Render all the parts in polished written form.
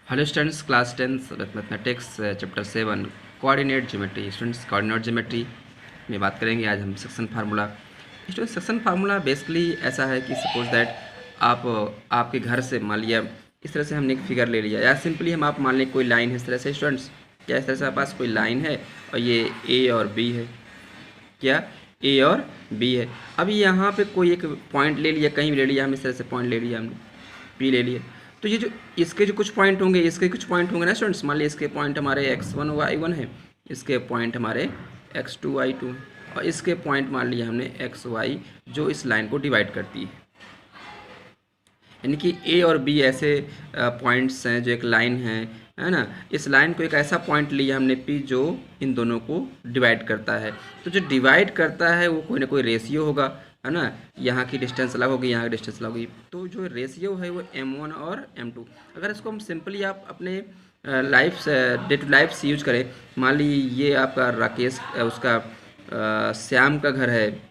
Hello students, class 10 mathematics chapter 7 coordinate geometry. Students, coordinate geometry में बात करेंगे आज हम section formula. Students, section formula basically ऐसा है कि सपोज दैट आप आपके घर से मान लिया इस तरह से हमने एक फिगर ले लिया, या सिंपली हम आप मान लें कोई लाइन है इस तरह से। स्टूडेंट्स, क्या इस तरह से हमारे पास कोई लाइन है और ये ए और बी है। क्या ए और बी है। अभी यहाँ पे कोई एक पॉइंट ले लिया, कहीं भी ले लिया, हम इस तरह से पॉइंट ले लिया, हमने पी ले लिया। तो ये जो इसके जो कुछ पॉइंट होंगे, इसके कुछ पॉइंट होंगे ना स्टूडेंट्स। मान लीजिए इसके पॉइंट हमारे x1 y1 है, इसके पॉइंट हमारे x2 y2 है, और इसके पॉइंट मान लिया हमने x y जो इस लाइन को डिवाइड करती है। यानी कि ए और बी ऐसे पॉइंट्स हैं जो एक लाइन है ना। इस लाइन को एक ऐसा पॉइंट लिया हमने पी जो इन दोनों को डिवाइड करता है। तो जो डिवाइड करता है वो कोई ना कोई रेशियो होगा, है ना। यहाँ की डिस्टेंस अलग होगी, यहाँ की डिस्टेंस अलग होगी, तो जो रेशियो है वो m1 और m2। अगर इसको हम सिंपली आप अपने लाइफ डे टू लाइफ से यूज करें, मान लीजिए ये आपका राकेश उसका श्याम का घर है,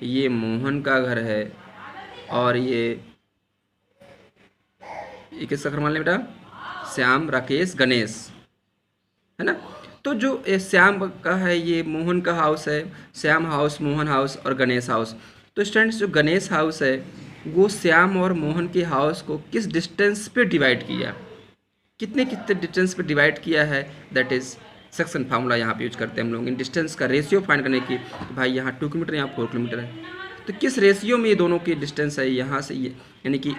ये मोहन का घर है, और ये किसका घर मान लें बेटा, श्याम, राकेश, गणेश, है ना। तो जो ये श्याम का है, ये मोहन का हाउस है, श्याम हाउस, मोहन हाउस और गणेश हाउस। तो स्टूडेंट्स, जो गणेश हाउस है वो श्याम और मोहन के हाउस को किस डिस्टेंस पे डिवाइड किया, कितने कितने डिस्टेंस पे डिवाइड किया है, दैट इज सेक्शन फार्मूला यहाँ पे यूज करते हैं हम लोग इन डिस्टेंस का रेशियो फाइंड करने की। तो भाई यहाँ 2 किलोमीटर, यहाँ 4 किलोमीटर है, तो किस रेशियो में ये दोनों की डिस्टेंस है यहाँ से, ये यानी कि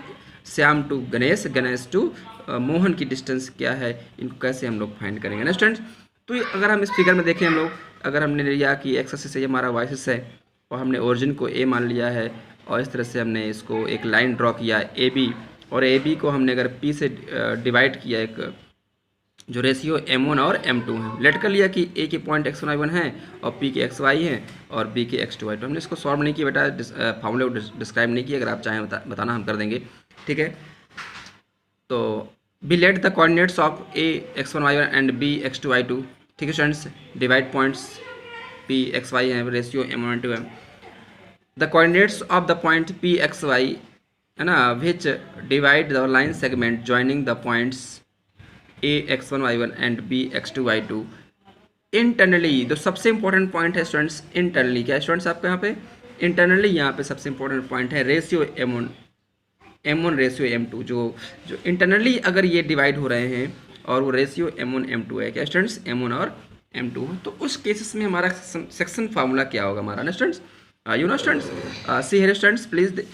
श्याम टू गणेश, गणेश टू मोहन की डिस्टेंस क्या है, इनको कैसे हम लोग फाइंड करेंगे ना स्टूडेंट्स। तो ये अगर हम इस फिगर में देखें, हम लोग अगर हमने लिया कि एक्स एक्सिस है हमारा, वाई एक्सिस है, और हमने ओरिजिन को ए मान लिया है, और इस तरह से हमने इसको एक लाइन ड्रॉ किया ए बी, और ए बी को हमने अगर पी से डिवाइड किया, एक जो रेशियो m1 और m2 है, लेट कर लिया कि a के पॉइंट x1 y1 है और p के xy है और b के x2 y2। हमने इसको सॉल्व नहीं किया बेटा, फार्मूले को डिस्क्राइब नहीं किया, अगर आप चाहें बताना हम कर देंगे, ठीक है। तो be let the coordinates of a x1 y1 and b x2 y2, ठीक है students. Divide points p xy है, रेशियो m1 2 है। The coordinates of the point p xy, है ना, which divide the line segment joining the points a x1 y1 and b x2 y2 internally. तो सबसे important point है students internally. क्या है students आपका यहाँ पे इंटरनली, यहाँ पे सबसे इंपॉर्टेंट पॉइंट है रेशियो m1 रेशियो m2। जो इंटरनली अगर ये डिवाइड हो रहे हैं और वो रेशियो m1 m2 है, क्या स्टूडेंट्स, m1 और m2, तो उस केसेस में हमारा सेक्शन फार्मूला क्या होगा हमारा ना students, you know students, see here students please.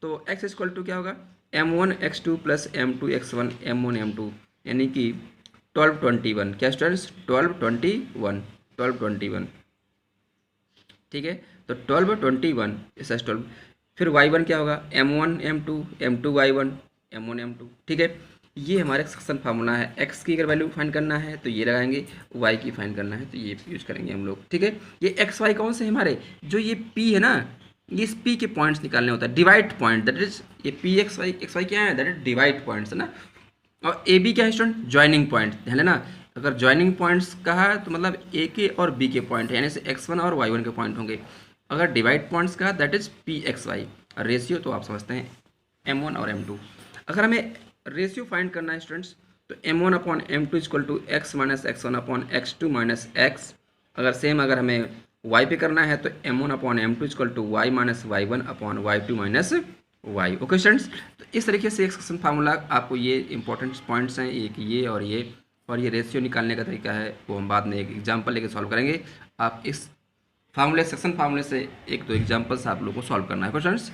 तो x इक्वल टू क्या होगा, m1 x2 plus m2 x1 m1 m2, यानी कि 1221। क्या स्टूडेंट्स, 1221, ठीक है। तो 1221 ऐसा 12, फिर y1 क्या होगा, m1 m2 m2 y1 m1 m2, ठीक है। ये हमारे सेक्शन फार्मूला है। x की अगर वैल्यू फाइंड करना है तो ये लगाएंगे, y की फाइंड करना है तो ये यूज करेंगे हम लोग, ठीक है। ये x y कौन से हमारे, जो ये p है ना, ये इस p के पॉइंट्स निकालने होता है, डिवाइड पॉइंट, दैट इज ये p x y क्या है, दैट इज डिवाइड पॉइंट्स है ना। और ए बी क्या है स्टूडेंट, ज्वाइनिंग पॉइंट, ध्यान लेना। अगर ज्वाइनिंग पॉइंट्स कहा तो मतलब ए के और बी के पॉइंट है, यानी से x1 और y1 के पॉइंट होंगे। अगर डिवाइड पॉइंट्स कहा that is P X Y, और रेशियो तो आप समझते हैं m1 और m2। अगर हमें रेशियो फाइंड करना है स्टूडेंट्स, तो m1 upon m2 equal to x minus x1 upon x2 minus x। अगर सेम अगर हमें y पे करना है तो m1 upon m2 equal to y minus y1 upon y2 minus Y. Okay students, तो इस तरीके से एक सेक्शन फार्मूला, आपको ये इंपॉर्टेंट पॉइंट्स हैं, एक ये और ये रेशियो निकालने का तरीका है, वो हम बाद में एक एग्जांपल लेके सॉल्व करेंगे। आप इस फार्मूले, सेक्शन फार्मूले से 1-2 एग्जांपल्स आप लोगों को सॉल्व करना है स्टूडेंट्स।